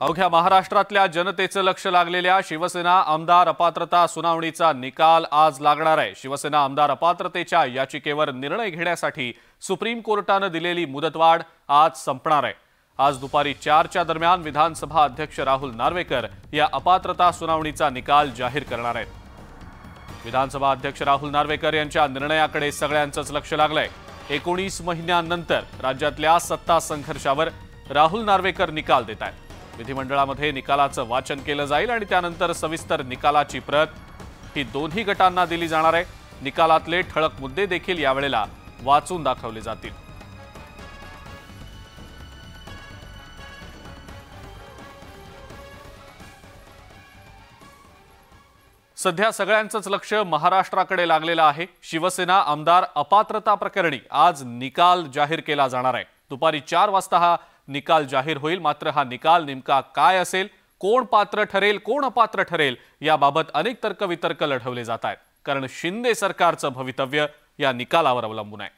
अवघ्या महाराष्ट्रातल्या जनतेचं लक्ष लागलेल्या शिवसेना आमदार अपात्रता सुनावणीचा निकाल आज लागणार आहे। शिवसेना आमदार अपात्रतेच्या याचिकेवर निर्णय घेण्यासाठी सुप्रीम कोर्टाने दिलेली मुदतवाढ आज संपणार आहे। आज दुपारी 4च्या दरम्यान विधानसभा अध्यक्ष राहुल नार्वेकर या अपात्रता सुनावणीचा निकाल जाहीर करणार आहेत। विधानसभा अध्यक्ष राहुल नार्वेकर यांच्या निर्णयाकडे सगळ्यांचंच लक्ष लागलंय। 19 महिन्यांनंतर राज्यातल्या सत्ता संघर्षावर राहुल नार्वेकर निकाल देत आहेत। विधिमंडळामध्ये निकालाचं वाचन केलं जाईल आणि त्यानंतर सविस्तर निकालाची प्रत ही दोन्ही गटांना दिली जाणार आहे। निकालातले ठळक मुद्दे देखील यावेळेला वाचून दाखवले जातील। सध्या सगळ्यांचंच लक्ष महाराष्ट्राकडे लागलेलं आहे। शिवसेना आमदार अपात्रता प्रकरणी आज निकाल जाहीर केला जाणार आहे। दुपारी 4 वाजता हा निकाल जाहीर होईल। मात्र हा निकाल नेमका काय असेल, कोण पात्र ठरेल, कोण अपात्र ठरेल याबाबत अनेक तर्कवितर्क लढवले जात आहेत। कारण शिंदे सरकारचं भवितव्य या निकालावर अवलंबून आहे।